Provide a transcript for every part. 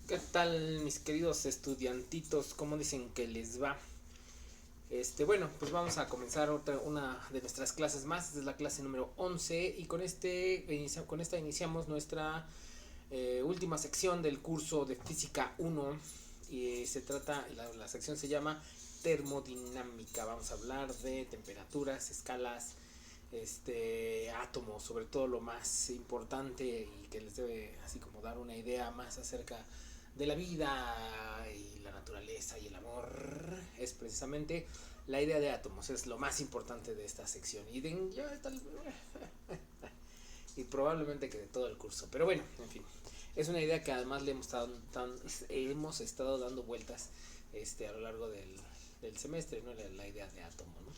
¿Qué tal, mis queridos estudiantitos? ¿Cómo dicen que les va? Bueno, pues vamos a comenzar una de nuestras clases más. Esta es la clase número 11 y con esta iniciamos nuestra última sección del curso de Física 1 y la sección se llama termodinámica. Vamos a hablar de temperaturas, escalas, átomos, sobre todo lo más importante y que les debe así como dar una idea más acerca de la vida y la naturaleza y el amor. Es precisamente la idea de átomos, es lo más importante de esta sección y probablemente que de todo el curso, pero bueno, en fin, es una idea que además hemos estado dando vueltas a lo largo del semestre, ¿no? La idea de átomo, ¿no?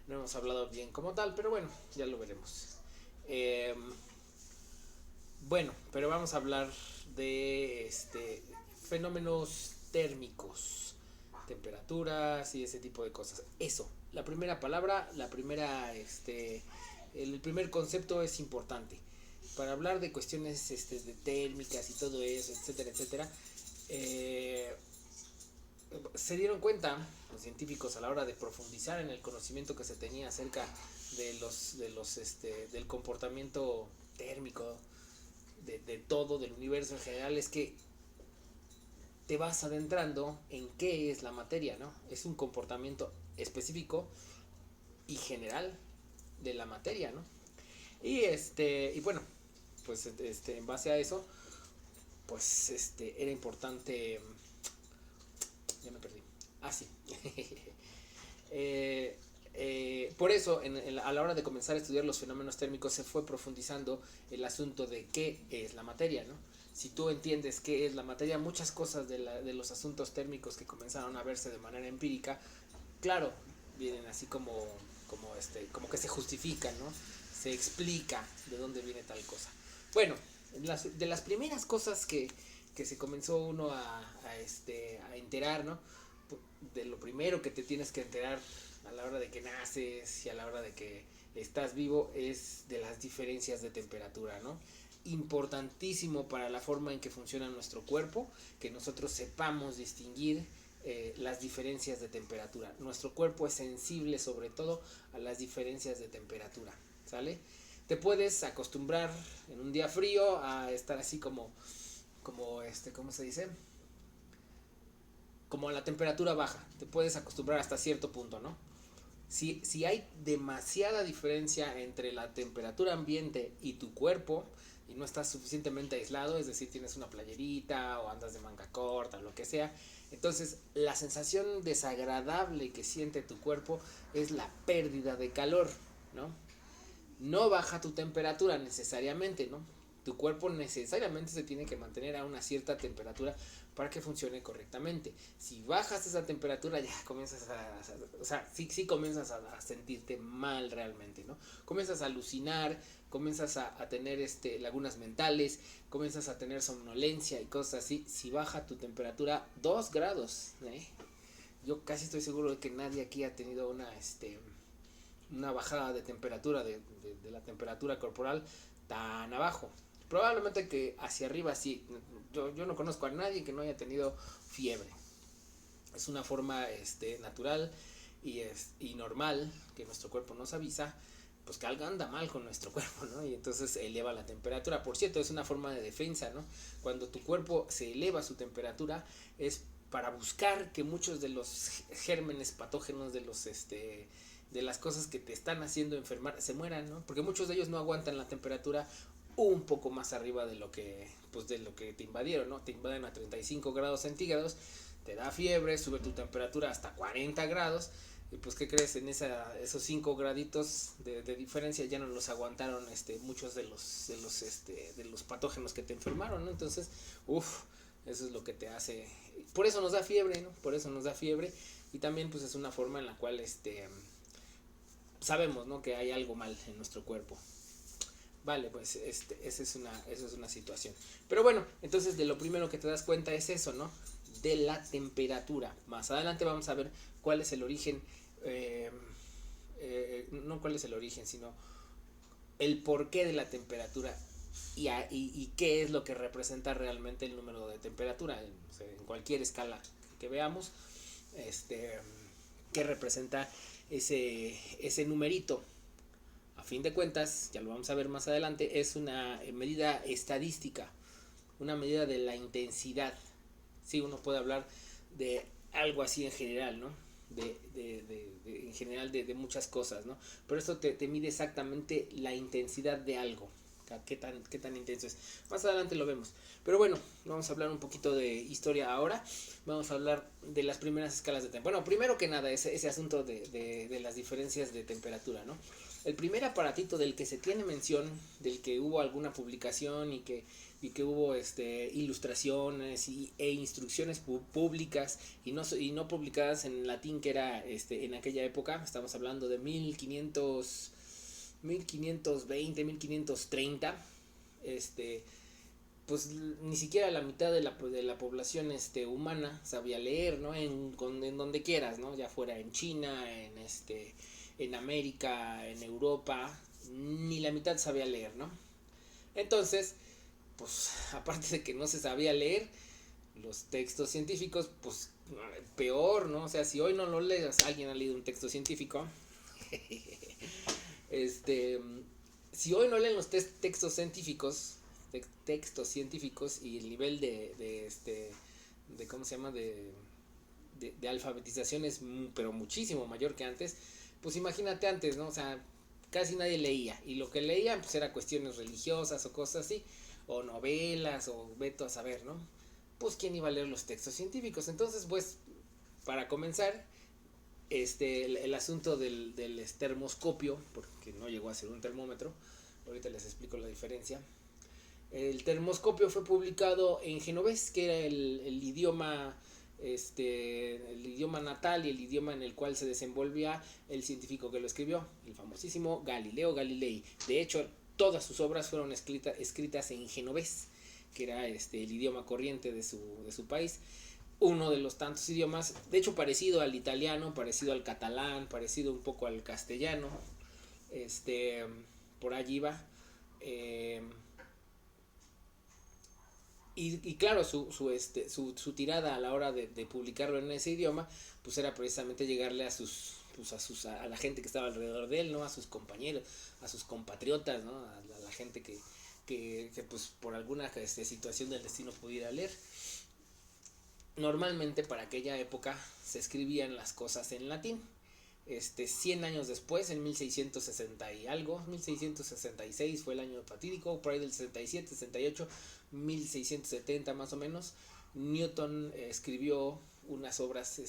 No hemos hablado bien como tal, pero bueno, ya lo veremos. Eh, pero vamos a hablar de fenómenos térmicos, temperaturas y ese tipo de cosas. Eso, la primera palabra, el primer concepto es importante. Para hablar de cuestiones de térmicas y todo eso, etcétera, etcétera, eh, se dieron cuenta los científicos a la hora de profundizar en el conocimiento que se tenía acerca del comportamiento térmico de todo, del universo en general, es que te vas adentrando en qué es la materia, ¿no? Es un comportamiento específico y general de la materia, ¿no? Y bueno, pues en base a eso, pues era importante. Ya me perdí. Ah, sí. eh, por eso, a la hora de comenzar a estudiar los fenómenos térmicos, se fue profundizando el asunto de qué es la materia, ¿no? Si tú entiendes qué es la materia, muchas cosas de los asuntos térmicos que comenzaron a verse de manera empírica, claro, vienen así como que se justifican, ¿no? Se explica de dónde viene tal cosa. Bueno, de las primeras cosas que se comenzó uno a enterar, ¿no? De lo primero que te tienes que enterar a la hora de que naces y a la hora de que estás vivo es de las diferencias de temperatura, ¿no? Importantísimo para la forma en que funciona nuestro cuerpo, que nosotros sepamos distinguir las diferencias de temperatura. Nuestro cuerpo es sensible sobre todo a las diferencias de temperatura, ¿sale? Te puedes acostumbrar en un día frío a estar así ¿cómo se dice? Como a la temperatura baja. Te puedes acostumbrar hasta cierto punto, ¿no? Si hay demasiada diferencia entre la temperatura ambiente y tu cuerpo y no estás suficientemente aislado, es decir, tienes una playerita o andas de manga corta, lo que sea, entonces la sensación desagradable que siente tu cuerpo es la pérdida de calor, ¿no? No baja tu temperatura necesariamente, ¿no? Tu cuerpo necesariamente se tiene que mantener a una cierta temperatura para que funcione correctamente. Si bajas esa temperatura ya comienzas o sea, sí comienzas a sentirte mal realmente, ¿no? Comienzas a alucinar, comienzas a tener lagunas mentales, comienzas a tener somnolencia y cosas así. Si baja tu temperatura 2 grados, ¿eh? Yo casi estoy seguro de que nadie aquí ha tenido una bajada de temperatura, de la temperatura corporal tan abajo. Probablemente que hacia arriba sí. Yo no conozco a nadie que no haya tenido fiebre. Es una forma natural y normal que nuestro cuerpo nos avisa pues que algo anda mal con nuestro cuerpo, ¿no? Y entonces eleva la temperatura. Por cierto, es una forma de defensa, ¿no? Cuando tu cuerpo se eleva su temperatura es para buscar que muchos de los gérmenes patógenos de las cosas que te están haciendo enfermar se mueran, ¿no? Porque muchos de ellos no aguantan la temperatura un poco más arriba de lo que te invadieron, ¿no? Te invaden a 35 grados centígrados, te da fiebre, sube tu temperatura hasta 40 grados y pues qué crees, esos 5 graditos de diferencia ya no los aguantaron muchos de los patógenos que te enfermaron, ¿no? Entonces, eso es lo que te hace, por eso nos da fiebre, ¿no? Por eso nos da fiebre y también pues es una forma en la cual sabemos, ¿no? Que hay algo mal en nuestro cuerpo. Vale, pues esa es una situación. Pero bueno, entonces de lo primero que te das cuenta es eso, ¿no? De la temperatura. Más adelante vamos a ver cuál es el origen, no cuál es el origen, sino el porqué de la temperatura y qué es lo que representa realmente el número de temperatura en cualquier escala que veamos, qué representa ese numerito. A fin de cuentas, ya lo vamos a ver más adelante, es una medida estadística, una medida de la intensidad. Sí, uno puede hablar de algo así en general, ¿no? En general de muchas cosas, ¿no? Pero esto te mide exactamente la intensidad de algo. Qué tan intenso es. Más adelante lo vemos. Pero bueno, vamos a hablar un poquito de historia ahora. Vamos a hablar de las primeras escalas de temperatura. Bueno, primero que nada, ese asunto de las diferencias de temperatura, ¿no? El primer aparatito del que se tiene mención, del que hubo alguna publicación y que hubo ilustraciones e instrucciones públicas y no publicadas en latín, que era en aquella época, estamos hablando de 1520, 1530, pues ni siquiera la mitad de la población humana sabía leer, ¿no? En donde quieras, ¿no? Ya fuera en China, en América, en Europa, ni la mitad sabía leer, ¿no? Entonces, pues aparte de que no se sabía leer los textos científicos, pues peor, ¿no? O sea, si hoy no lo lees, alguien ha leído un texto científico, si hoy no leen los textos científicos y el nivel de ¿cómo se llama? De alfabetización es pero muchísimo mayor que antes, pues imagínate antes, ¿no? O sea, casi nadie leía, y lo que leían pues era cuestiones religiosas o cosas así, o novelas, o veto a saber, ¿no? Pues quién iba a leer los textos científicos. Entonces, pues, para comenzar, el asunto del termoscopio, porque no llegó a ser un termómetro, ahorita les explico la diferencia. El termoscopio fue publicado en genovés, que era el idioma natal y el idioma en el cual se desenvolvía el científico que lo escribió, el famosísimo Galileo Galilei. De hecho, todas sus obras fueron escritas en genovés, que era el idioma corriente de su país. Uno de los tantos idiomas, de hecho parecido al italiano, parecido al catalán, parecido un poco al castellano, por allí va. Y claro, su tirada a la hora de publicarlo en ese idioma, pues era precisamente llegarle a la gente que estaba alrededor de él, ¿no? A sus compañeros, a sus compatriotas, ¿no? A la gente que pues por alguna situación del destino pudiera leer. Normalmente para aquella época se escribían las cosas en latín. 100 años después, en 1660 y algo, 1666 fue el año fatídico, por ahí del 67, 68, 1670 más o menos, Newton escribió unas obras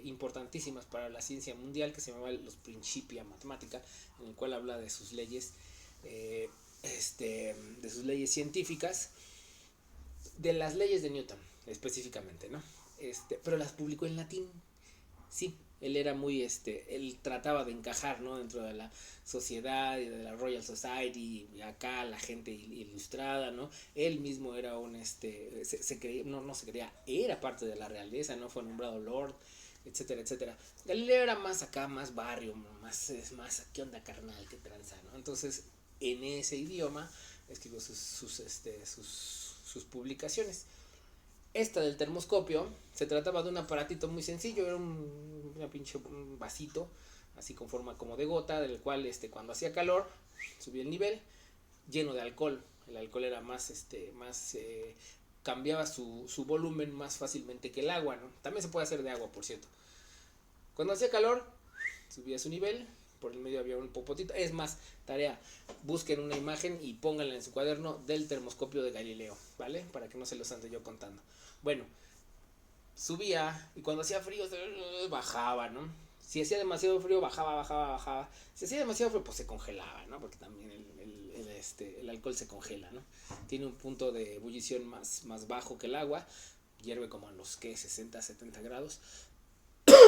importantísimas para la ciencia mundial, que se llamaba Los Principia Mathematica, en el cual habla de sus leyes, de sus leyes científicas, de las leyes de Newton específicamente, ¿no? Pero las publicó en latín. Sí, él era muy, él trataba de encajar, ¿no? Dentro de la sociedad y de la Royal Society, y acá la gente ilustrada, ¿no? Él mismo era un, se creía, no se creía, era parte de la realeza, ¿no? Fue nombrado Lord, etcétera, etcétera. Galileo era más acá, más barrio, más, ¿qué onda, carnal? ¿Qué tranza, no? Entonces, en ese idioma escribió sus publicaciones. Esta del termoscopio se trataba de un aparatito muy sencillo, era un vasito, así con forma como de gota, del cual cuando hacía calor subía el nivel, lleno de alcohol. El alcohol era cambiaba su volumen más fácilmente que el agua, ¿no? También se puede hacer de agua, por cierto. Cuando hacía calor, subía su nivel, por el medio había un popotito. Es más, tarea, busquen una imagen y pónganla en su cuaderno del termoscopio de Galileo, ¿vale? Para que no se los ande yo contando. Bueno, subía, y cuando hacía frío bajaba, ¿no? Si hacía demasiado frío, bajaba. Si hacía demasiado frío, pues se congelaba, ¿no? Porque también el alcohol se congela, ¿no? Tiene un punto de ebullición más bajo que el agua, hierve como a los 60, 70 grados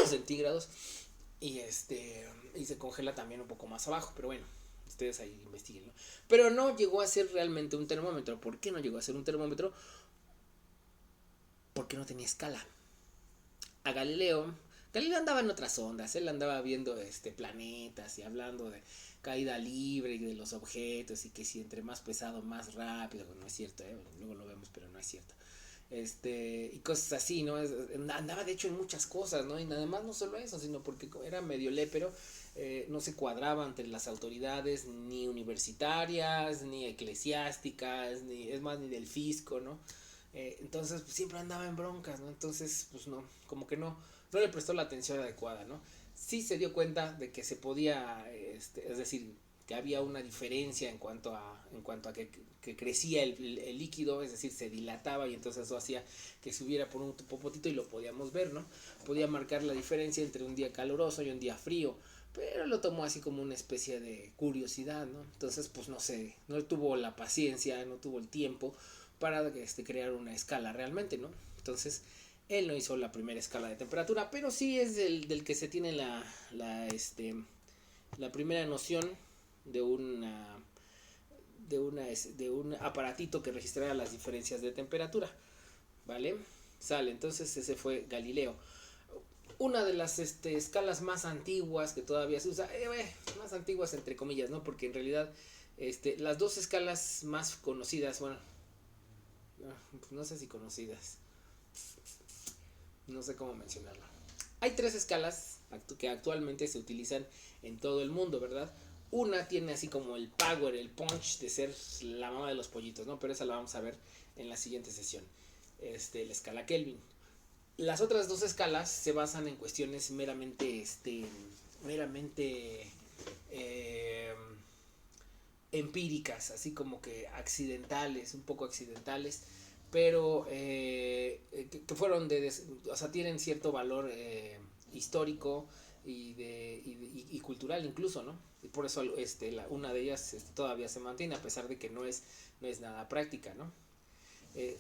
centígrados, y se congela también un poco más abajo, pero bueno, ustedes ahí investiguen, ¿no? Pero no llegó a ser realmente un termómetro. ¿Por qué no llegó a ser un termómetro? Porque no tenía escala. A Galileo, Galileo andaba en otras ondas, él andaba viendo planetas y hablando de caída libre y de los objetos y que si entre más pesado más rápido, bueno, no es cierto, luego lo vemos, pero no es cierto. Y cosas así, ¿no? Andaba de hecho en muchas cosas, ¿no? Y nada más no solo eso, sino porque era medio lépero, no se cuadraba entre las autoridades ni universitarias, ni eclesiásticas, ni es más, ni del fisco, ¿no? Entonces pues, siempre andaba en broncas, ¿no? Entonces pues no, como que no le prestó la atención adecuada, ¿no? Sí se dio cuenta de que se podía, es decir, que había una diferencia en cuanto a que crecía el líquido, es decir, se dilataba y entonces eso hacía que subiera por un popotito y lo podíamos ver, ¿no? Podía marcar la diferencia entre un día caluroso y un día frío, pero lo tomó así como una especie de curiosidad, ¿no? Entonces, pues no sé, no tuvo la paciencia, no tuvo el tiempo para crear una escala realmente, ¿no? Entonces, él no hizo la primera escala de temperatura, pero sí es del que se tiene la primera noción de de un aparatito que registrara las diferencias de temperatura, ¿vale? Sale, entonces ese fue Galileo. Una de las escalas más antiguas que todavía se usa, más antiguas entre comillas, ¿no? Porque en realidad las dos escalas más conocidas, bueno, no sé si conocidas, no sé cómo mencionarlo. Hay tres escalas que actualmente se utilizan en todo el mundo, ¿verdad? Una tiene así como el power, el punch de ser la mamá de los pollitos, ¿no? Pero esa la vamos a ver en la siguiente sesión. La escala Kelvin. Las otras dos escalas se basan en cuestiones meramente eh, empíricas, así como que accidentales, un poco accidentales, pero que fueron o sea, tienen cierto valor histórico y cultural incluso, ¿no? Y por eso una de ellas todavía se mantiene, a pesar de que no es nada práctica, ¿no?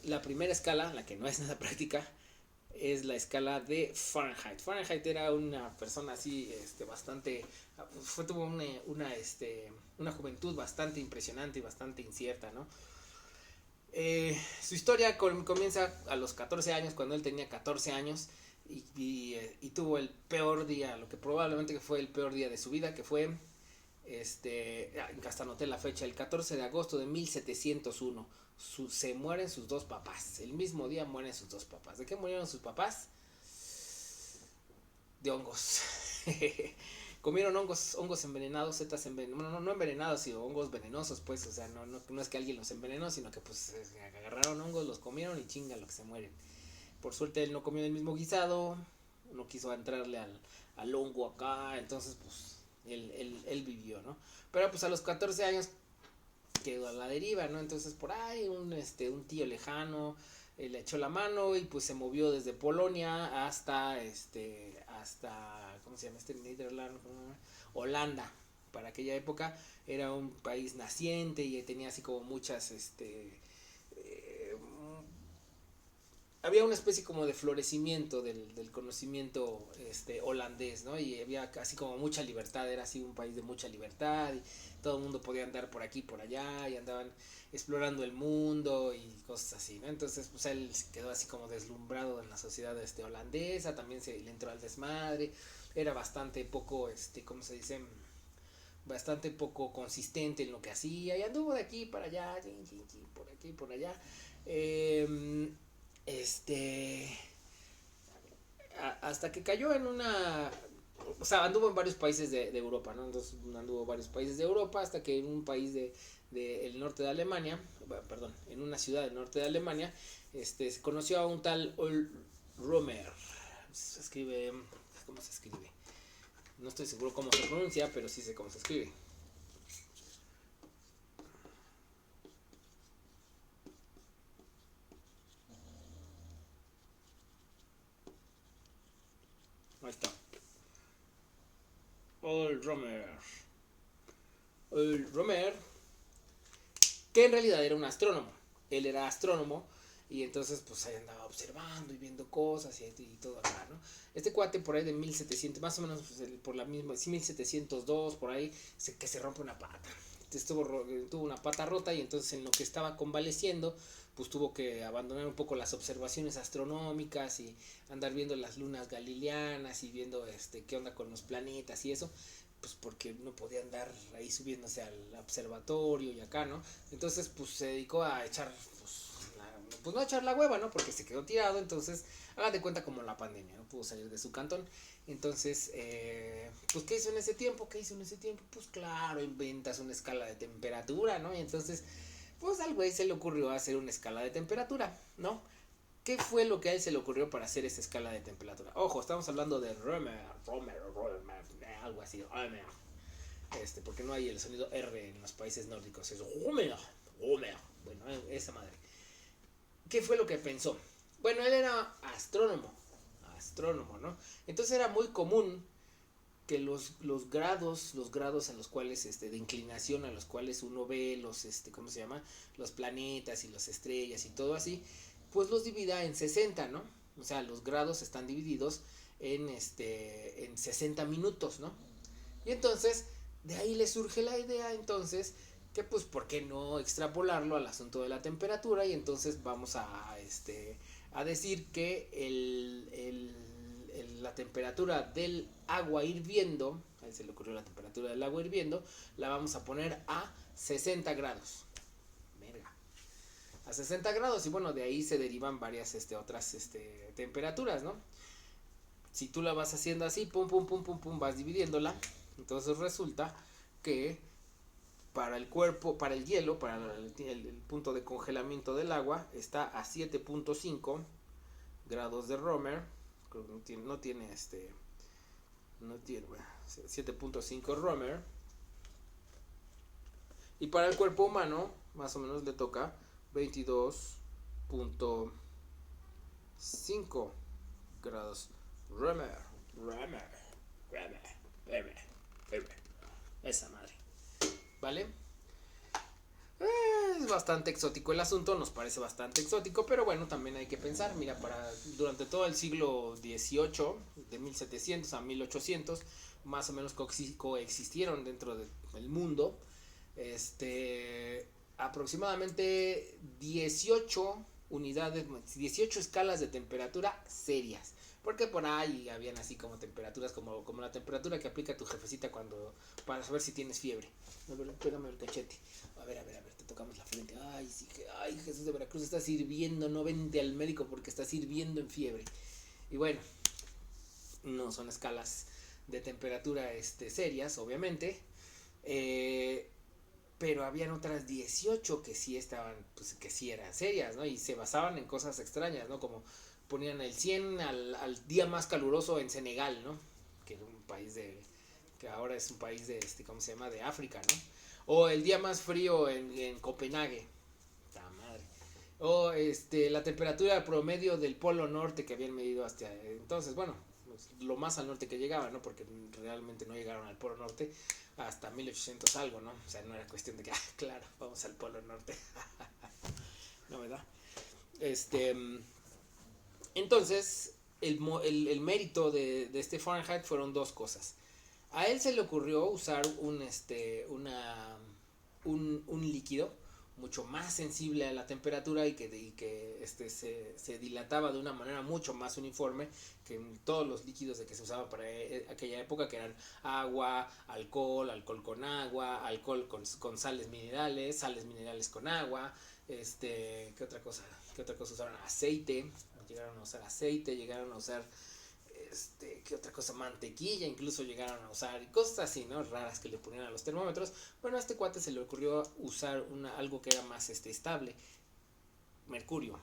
La primera escala, la que no es nada práctica, es la escala de Fahrenheit. Fahrenheit era una persona así, tuvo una juventud bastante impresionante y bastante incierta, ¿no? Su historia comienza a los 14 años, cuando él tenía 14 años, y tuvo el peor día, lo que probablemente fue el peor día de su vida, que fue, hasta anoté la fecha, el 14 de agosto de 1701. Se mueren sus dos papás. El mismo día mueren sus dos papás. ¿De qué murieron sus papás? De hongos. Comieron hongos envenenados, setas envenenadas, no envenenados, sino hongos venenosos, pues, o sea, no es que alguien los envenenó, sino que pues agarraron hongos, los comieron y chinga lo que se mueren. Por suerte él no comió el mismo guisado, no quiso entrarle al hongo acá, entonces pues él vivió, ¿no? Pero pues a los 14 años quedó a la deriva, ¿no? Entonces por ahí un tío lejano le echó la mano y pues se movió desde Polonia hasta ¿cómo se llama? Holanda. Para aquella época era un país naciente y tenía así como muchas había una especie como de florecimiento del conocimiento holandés, ¿no? Y había casi como mucha libertad, era así un país de mucha libertad y todo el mundo podía andar por aquí, por allá y andaban explorando el mundo y cosas así, ¿no? Entonces pues él se quedó así como deslumbrado en la sociedad holandesa, también se le entró al desmadre, era bastante poco, ¿cómo se dice? Bastante poco consistente en lo que hacía y anduvo de aquí para allá, por aquí, por allá. Este Hasta que cayó en una, o sea, anduvo en varios países de Europa, ¿no? Entonces anduvo en varios países de Europa hasta que en un país de el norte de Alemania, perdón, en una ciudad del norte de Alemania, se conoció a un tal Romer. Se escribe, ¿cómo se escribe? No estoy seguro cómo se pronuncia, pero sí sé cómo se escribe. Ahí está. Romer. Romer, que en realidad era un astrónomo. Él era astrónomo y entonces pues ahí andaba observando y viendo cosas y todo acá, ¿no? Este cuate por ahí de 1700, más o menos pues, por la misma, 1702, por ahí, que se rompe una pata. tuvo una pata rota y entonces en lo que estaba convaleciendo, pues tuvo que abandonar un poco las observaciones astronómicas y andar viendo las lunas galileanas y viendo qué onda con los planetas y eso, pues porque no podía andar ahí subiéndose al observatorio y acá, ¿no? Entonces pues se dedicó a echar, pues no a echar la hueva, ¿no? Porque se quedó tirado, entonces haga de cuenta como la pandemia, no pudo salir de su cantón. Entonces, pues ¿qué hizo en ese tiempo? Pues claro, inventas una escala de temperatura, ¿no? Y entonces, pues al güey se le ocurrió hacer una escala de temperatura, ¿no? ¿Qué fue lo que a él se le ocurrió para hacer esa escala de temperatura? Ojo, estamos hablando de Romer, algo así, Romer. Porque no hay el sonido R en los países nórdicos, es Romer. Bueno, esa madre. ¿Qué fue lo que pensó? Bueno, él era astrónomo, ¿no? Entonces era muy común que los grados en los cuales, de inclinación a los cuales uno ve los, ¿cómo se llama? Los planetas y las estrellas y todo así, pues los divida en 60, ¿no? O sea, los grados están divididos en 60 minutos, ¿no? Y entonces, de ahí le surge la idea, entonces, que pues, ¿por qué no extrapolarlo al asunto de la temperatura? Y entonces vamos a decir que la temperatura del agua hirviendo, a él se le ocurrió la temperatura del agua hirviendo, la vamos a poner a 60 grados. Verga. A 60 grados, y bueno, de ahí se derivan varias otras temperaturas, ¿no? Si tú la vas haciendo así, pum, pum, pum, pum, pum, vas dividiéndola, entonces resulta que para el cuerpo, para el hielo, para el punto de congelamiento del agua, está a 7.5 grados de Romer. No tiene 7.5 Romer. Y para el cuerpo humano, más o menos le toca 22.5 grados Romer. Esa madre. ¿Vale? Es bastante exótico el asunto, nos parece bastante exótico, pero bueno, también hay que pensar, mira, durante todo el siglo XVIII, de 1700 a 1800, más o menos coexistieron dentro del mundo, aproximadamente 18 unidades, 18 escalas de temperatura serias. Porque por ahí habían así como temperaturas, como la temperatura que aplica tu jefecita para saber si tienes fiebre. A ver, pégame el cachete. A ver, te tocamos la frente. Ay, sí, ay, Jesús de Veracruz, estás hirviendo, no vente al médico porque estás hirviendo en fiebre. Y bueno, no son escalas de temperatura serias, obviamente. Pero habían otras 18 que sí estaban, pues que sí eran serias, ¿no? Y se basaban en cosas extrañas, ¿no? Como ponían el 100 al día más caluroso en Senegal, ¿no? Que era un país que ahora es un país ¿cómo se llama? De África, ¿no? O el día más frío en Copenhague. ¡Ta madre! O la temperatura promedio del Polo Norte que habían medido hasta entonces, bueno, pues, lo más al norte que llegaban, ¿no? Porque realmente no llegaron al Polo Norte hasta 1800 algo, ¿no? O sea, no era cuestión de que, claro, vamos al Polo Norte. No, ¿verdad? Entonces, el mérito de Fahrenheit fueron dos cosas. A él se le ocurrió usar un líquido mucho más sensible a la temperatura y que se dilataba de una manera mucho más uniforme que todos los líquidos de que se usaba para aquella época, que eran agua, alcohol con agua, alcohol con sales minerales con agua, ¿qué otra cosa usaron? Aceite, llegaron a usar ¿qué otra cosa? Mantequilla, incluso llegaron a usar, y cosas así, ¿no? Raras que le ponían a los termómetros. Bueno, a este cuate se le ocurrió usar algo que era más estable, mercurio.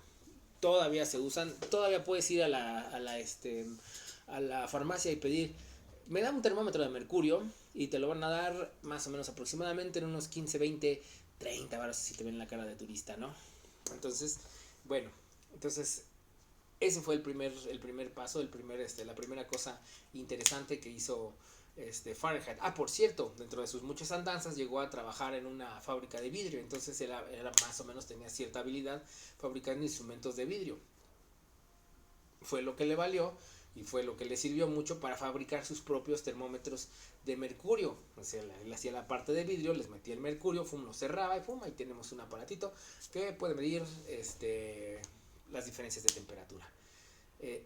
Todavía se usan, todavía puedes ir a la farmacia y pedir, me da un termómetro de mercurio, y te lo van a dar más o menos aproximadamente en unos 15, 20, 30 baros si te ven la cara de turista, ¿no? Entonces, bueno, ese fue el primer paso, la primera cosa interesante que hizo Fahrenheit. Por cierto, dentro de sus muchas andanzas llegó a trabajar en una fábrica de vidrio, entonces era más o menos, tenía cierta habilidad fabricando instrumentos de vidrio. Fue lo que le valió y fue lo que le sirvió mucho para fabricar sus propios termómetros de mercurio. O sea, él hacía la parte de vidrio, les metía el mercurio, lo cerraba y ahí tenemos un aparatito que puede medir las diferencias de temperatura.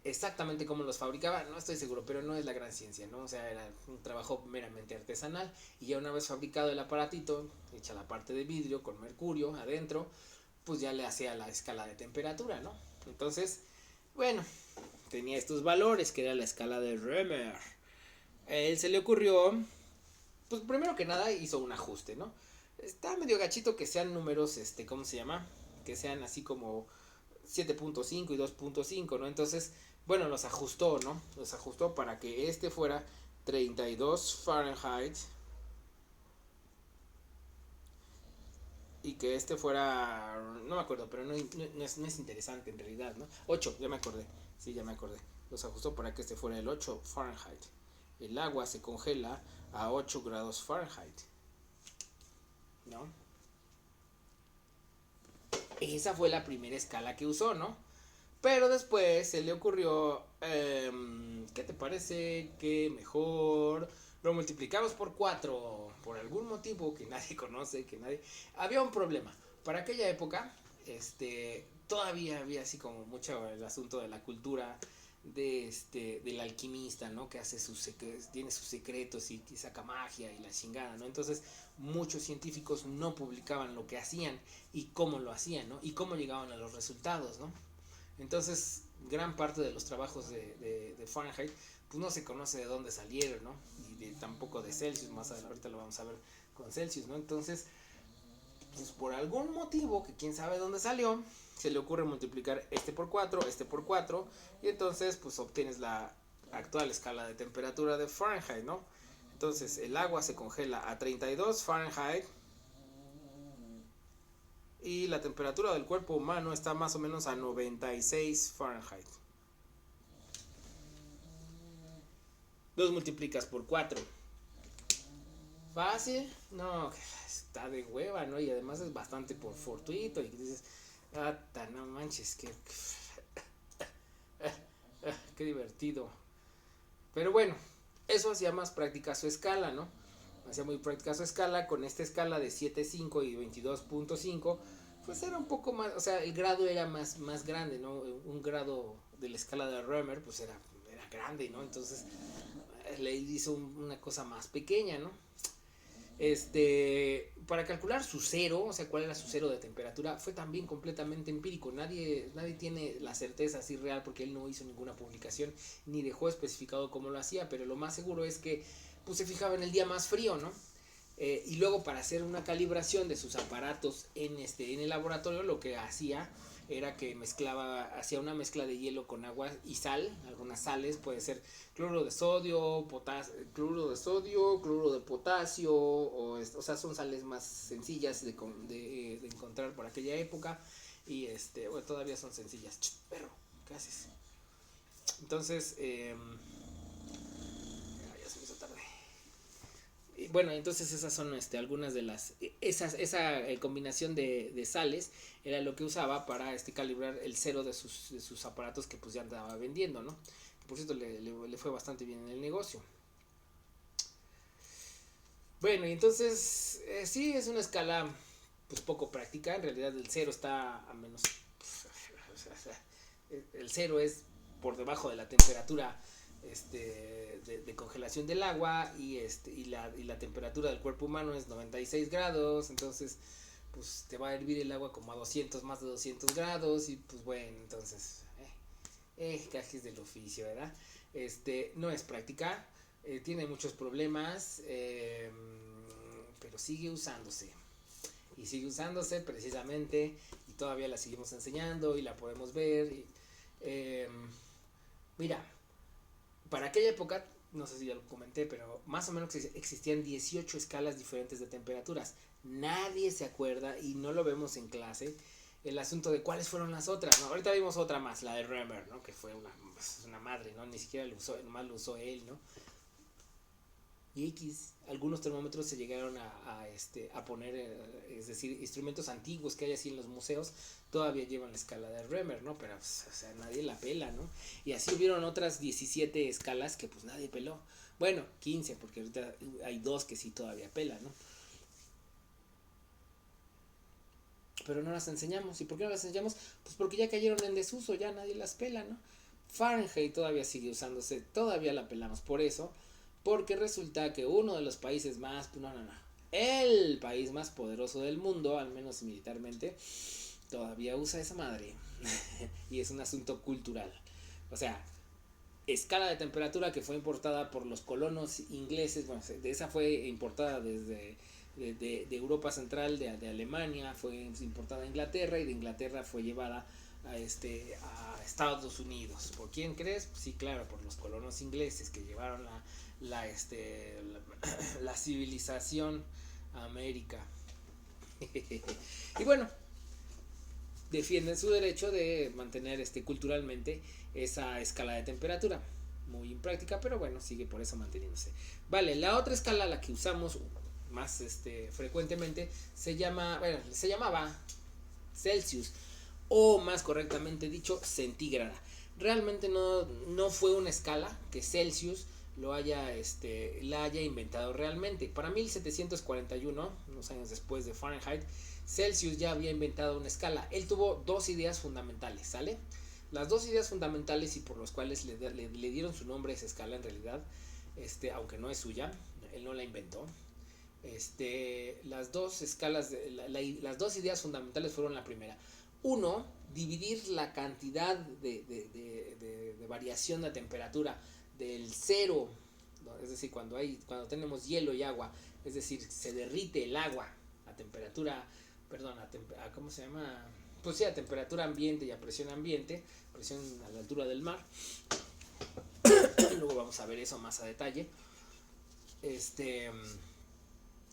Exactamente cómo los fabricaba, no estoy seguro, pero no es la gran ciencia, ¿no? O sea, era un trabajo meramente artesanal y ya una vez fabricado el aparatito, hecha la parte de vidrio con mercurio adentro, pues ya le hacía la escala de temperatura, ¿no? Entonces, bueno, tenía estos valores que era la escala de Römer. A él se le ocurrió, pues primero que nada hizo un ajuste, ¿no? Está medio gachito que sean números, ¿cómo se llama? Que sean así como 7.5 y 2.5, ¿no? Entonces, bueno, los ajustó, ¿no? Los ajustó para que este fuera 32 Fahrenheit y que este fuera, no me acuerdo, pero no es interesante en realidad, ¿no? 8, ya me acordé, sí, ya me acordé. Los ajustó para que este fuera el 8 Fahrenheit. El agua se congela a 8 grados Fahrenheit, ¿no? Esa fue la primera escala que usó, ¿no? Pero después se le ocurrió, ¿qué te parece que mejor lo multiplicamos por 4? Por algún motivo que nadie conoce, que nadie... Había un problema. Para aquella época, todavía había así como mucho el asunto de la cultura del alquimista, ¿no? Que hace tiene sus secretos y saca magia y la chingada, ¿no? Entonces muchos científicos no publicaban lo que hacían y cómo lo hacían, ¿no? Y cómo llegaban a los resultados, ¿no? Entonces gran parte de los trabajos de Fahrenheit pues no se conoce de dónde salieron, ¿no? Y tampoco de Celsius, más ahorita lo vamos a ver con Celsius, ¿no? Entonces, pues por algún motivo que quién sabe dónde salió, se le ocurre multiplicar este por 4, y entonces pues obtienes la actual escala de temperatura de Fahrenheit, ¿no? Entonces el agua se congela a 32 Fahrenheit y la temperatura del cuerpo humano está más o menos a 96 Fahrenheit. Los multiplicas por 4. ¿Fácil? No, está de hueva, ¿no? Y además es bastante por fortuito. Y dices, no manches, qué divertido. Pero bueno, eso hacía más práctica su escala, ¿no? Hacía muy práctica su escala. Con esta escala de 7.5 y 22.5, pues era un poco más, o sea, el grado era más grande, ¿no? Un grado de la escala de Römer, pues era grande, ¿no? Entonces le hizo una cosa más pequeña, ¿no? Para calcular su cero, o sea, cuál era su cero de temperatura, fue también completamente empírico. Nadie tiene la certeza así real porque él no hizo ninguna publicación ni dejó especificado cómo lo hacía, pero lo más seguro es que pues, se fijaba en el día más frío, ¿no? Y luego para hacer una calibración de sus aparatos en el laboratorio, lo que hacía era que hacía una mezcla de hielo con agua y sal, algunas sales, puede ser cloruro de sodio, cloruro de potasio, o sea, son sales más sencillas de encontrar por aquella época, y bueno, todavía son sencillas. Perro, ¿qué haces? Entonces, ya se me hizo tarde. Y bueno, entonces esas son algunas de las... Esa combinación de sales era lo que usaba para calibrar el cero de sus aparatos que pues ya andaba vendiendo, ¿no? Por cierto, le fue bastante bien en el negocio. Bueno, y entonces sí, es una escala pues poco práctica. En realidad el cero está a menos... el cero es por debajo de la temperatura de congelación del agua y la temperatura del cuerpo humano es 96 grados, entonces pues te va a hervir el agua como a 200, más de 200 grados y pues bueno, entonces cajes del oficio, ¿verdad? No es práctica, tiene muchos problemas, pero sigue usándose y sigue usándose precisamente y todavía la seguimos enseñando y la podemos ver y, mira, para aquella época, no sé si ya lo comenté, pero más o menos existían 18 escalas diferentes de temperaturas. Nadie se acuerda y no lo vemos en clase el asunto de cuáles fueron las otras, ¿no? Ahorita vimos otra más, la de Römer, ¿no? Que fue una madre, ¿no? Ni siquiera lo usó, nomás lo usó él, ¿no? y X. Algunos termómetros se llegaron a poner, es decir, instrumentos antiguos que hay así en los museos todavía llevan la escala de Remer, ¿no? Pero pues, o sea, nadie la pela, ¿no? Y así hubieron otras 17 escalas que pues nadie peló. Bueno, 15, porque ahorita hay dos que sí todavía pelan, ¿no? Pero no las enseñamos. ¿Y por qué no las enseñamos? Pues porque ya cayeron en desuso, ya nadie las pela, ¿no? Fahrenheit todavía sigue usándose, todavía la pelamos por eso, porque resulta que uno de los países más, no, el país más poderoso del mundo, al menos militarmente, todavía usa esa madre. Y es un asunto cultural. O sea, escala de temperatura que fue importada por los colonos ingleses, bueno, de esa fue importada desde de Europa Central, de Alemania, fue importada a Inglaterra y de Inglaterra fue llevada a Estados Unidos. ¿Por quién crees? Sí, claro, por los colonos ingleses que llevaron la civilización a América. Y bueno, defienden su derecho de mantener culturalmente esa escala de temperatura. Muy impráctica, pero bueno, sigue por eso manteniéndose. Vale, la otra escala, la que usamos más frecuentemente, se llamaba Celsius, o más correctamente dicho, centígrada. Realmente no fue una escala que Celsius la haya inventado realmente. Para 1741, unos años después de Fahrenheit, Celsius ya había inventado una escala. Él tuvo dos ideas fundamentales, ¿sale? Las dos ideas fundamentales y por las cuales le dieron su nombre a esa escala en realidad, aunque no es suya, él no la inventó. Las dos escalas, las dos ideas fundamentales fueron la primera. Uno, dividir la cantidad de variación de temperatura del cero, es decir, cuando tenemos hielo y agua, es decir, se derrite el agua a temperatura, perdón, ¿cómo se llama? Pues sí, a temperatura ambiente y a presión ambiente, presión a la altura del mar. Luego vamos a ver eso más a detalle.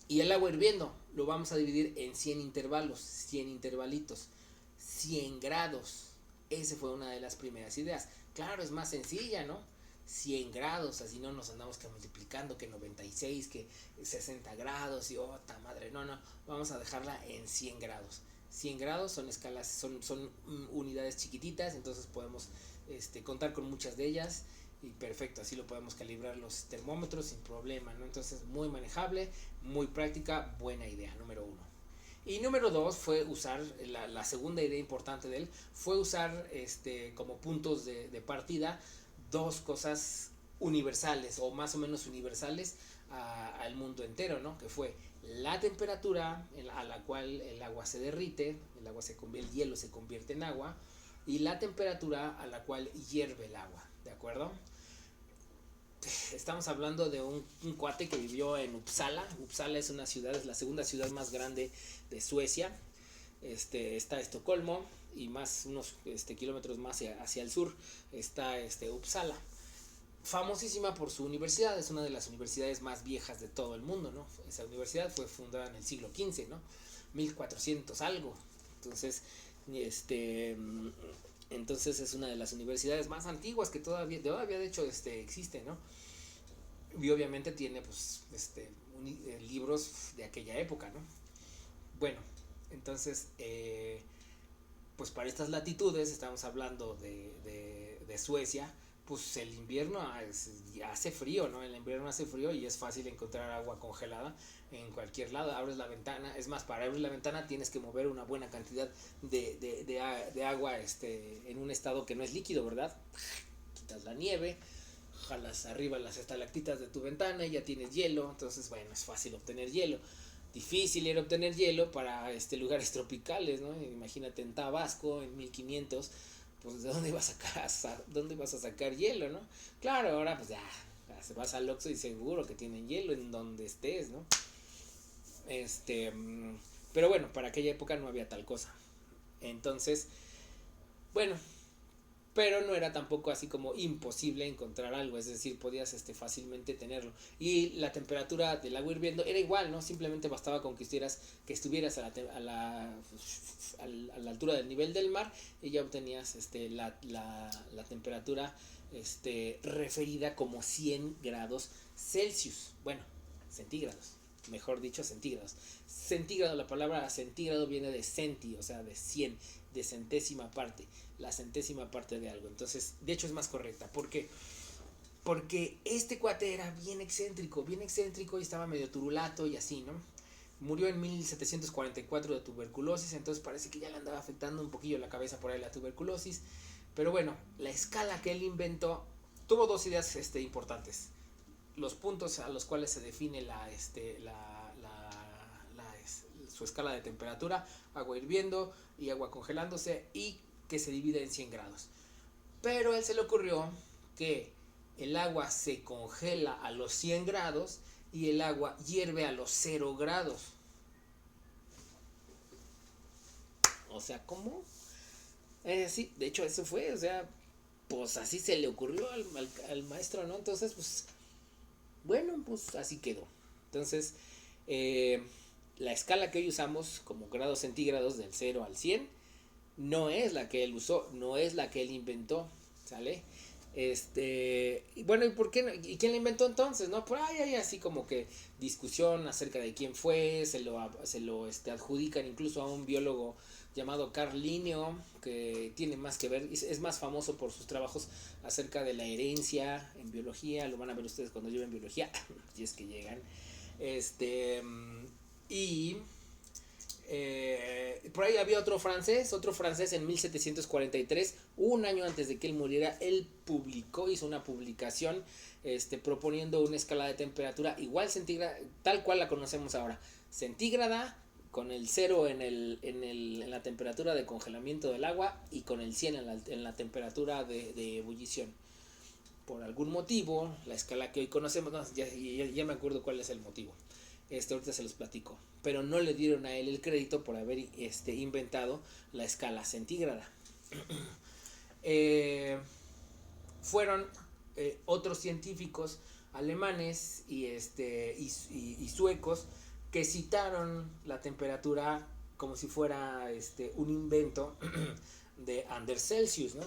Y el agua hirviendo lo vamos a dividir en 100 intervalos, 100 intervalitos, 100 grados. Esa fue una de las primeras ideas. Claro, es más sencilla, ¿no? 100 grados, así no nos andamos que multiplicando, que 96, que 60 grados y ta madre, no, vamos a dejarla en 100 grados. 100 grados son escalas, son unidades chiquititas, entonces podemos contar con muchas de ellas y perfecto, así lo podemos calibrar los termómetros sin problema, ¿no? Entonces muy manejable, muy práctica, buena idea, número uno. Y número dos fue usar, la segunda idea importante de él, fue usar como puntos de partida dos cosas universales o más o menos universales al mundo entero, ¿no? Que fue la temperatura a la cual el agua se derrite, el hielo se convierte en agua, y la temperatura a la cual hierve el agua, ¿de acuerdo? Estamos hablando de un cuate que vivió en Uppsala. Uppsala es una ciudad, es la segunda ciudad más grande de Suecia. Está Estocolmo y más unos kilómetros más hacia el sur está Uppsala. Famosísima por su universidad, es una de las universidades más viejas de todo el mundo, ¿no? Esa universidad fue fundada en el siglo XV, ¿no? 1400 algo. Entonces, entonces es una de las universidades más antiguas que todavía de hecho existe, ¿no? Y obviamente tiene pues libros de aquella época, ¿no? Bueno, entonces pues para estas latitudes estamos hablando de Suecia, pues el invierno hace frío, ¿no? El invierno hace frío y es fácil encontrar agua congelada en cualquier lado. Abres la ventana, es más, para abrir la ventana tienes que mover una buena cantidad de agua en un estado que no es líquido, ¿verdad? Quitas la nieve, jalas arriba las estalactitas de tu ventana y ya tienes hielo. Entonces, bueno, es fácil obtener hielo. Difícil era obtener hielo para lugares tropicales, ¿no? Imagínate en Tabasco en 1500, pues ¿de dónde vas a sacar hielo, no? Claro, ahora pues ya vas al Oxxo y seguro que tienen hielo en donde estés, ¿no? Pero bueno, para aquella época no había tal cosa. Entonces, bueno, pero no era tampoco así como imposible encontrar algo, es decir, podías fácilmente tenerlo. Y la temperatura del agua hirviendo era igual, ¿no? Simplemente bastaba con que estuvieras a la altura del nivel del mar y ya obtenías la temperatura referida como 100 grados Celsius. Bueno, centígrados, mejor dicho, centígrados. Centígrado, la palabra centígrado viene de centi, o sea, de 100, de centésima parte, la centésima parte de algo. Entonces, de hecho es más correcta. ¿Por qué? Porque este cuate era bien excéntrico y estaba medio turulato y así, ¿no? Murió en 1744 de tuberculosis, entonces parece que ya le andaba afectando un poquillo la cabeza por ahí la tuberculosis. Pero bueno, la escala que él inventó tuvo dos ideas importantes. Los puntos a los cuales se define su escala de temperatura, agua hirviendo y agua congelándose, y que se divide en 100 grados. Pero a él se le ocurrió que el agua se congela a los 100 grados y el agua hierve a los 0 grados. O sea, ¿cómo? Sí, de hecho eso fue, o sea, pues así se le ocurrió al maestro, ¿no? Entonces, pues, bueno, pues así quedó. Entonces, la escala que hoy usamos como grados centígrados del 0 al 100 no es la que él usó, no es la que él inventó, ¿sale? Y bueno, ¿y por qué no? ¿Y quién la inventó entonces? ¿No? Por ahí hay así como que discusión acerca de quién fue, se lo adjudican incluso a un biólogo llamado Carl Linneo, que tiene más que ver, es más famoso por sus trabajos acerca de la herencia en biología, lo van a ver ustedes cuando lleven biología, si es que llegan. Y por ahí había otro francés en 1743, un año antes de que él muriera, él hizo una publicación proponiendo una escala de temperatura igual centígrada, tal cual la conocemos ahora, centígrada, con el 0 en la temperatura de congelamiento del agua y con el 100 en la temperatura de ebullición. Por algún motivo, la escala que hoy conocemos, no, ya me acuerdo cuál es el motivo. Ahorita se los platico. Pero no le dieron a él el crédito por haber inventado la escala centígrada. Fueron otros científicos alemanes y suecos que citaron la temperatura como si fuera un invento de Anders Celsius, ¿no?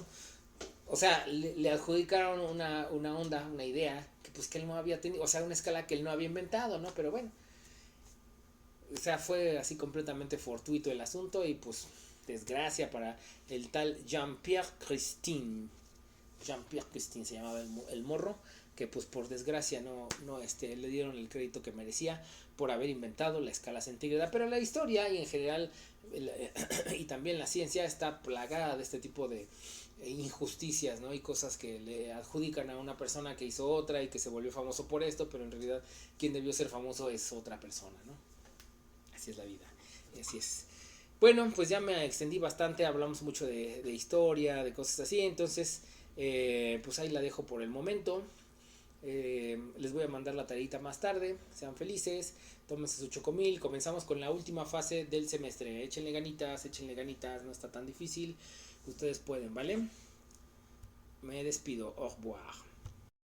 O sea, le adjudicaron una idea que él no había tenido, o sea, una escala que él no había inventado, ¿no? Pero bueno, o sea, fue así completamente fortuito el asunto y pues desgracia para el tal Jean-Pierre Christine. Jean-Pierre Christine se llamaba el morro, que pues por desgracia no le dieron el crédito que merecía por haber inventado la escala centígrada. Pero la historia y en general y también la ciencia está plagada de este tipo de injusticias, ¿no? Y cosas que le adjudican a una persona que hizo otra y que se volvió famoso por esto, pero en realidad quien debió ser famoso es otra persona, ¿no? Así es la vida, y así es. Bueno, pues ya me extendí bastante, hablamos mucho de historia, de cosas así, entonces pues ahí la dejo por el momento. Les voy a mandar la tareita más tarde, sean felices, tómense su chocomil, comenzamos con la última fase del semestre, échenle ganitas, no está tan difícil, ustedes pueden, ¿vale? Me despido, au revoir.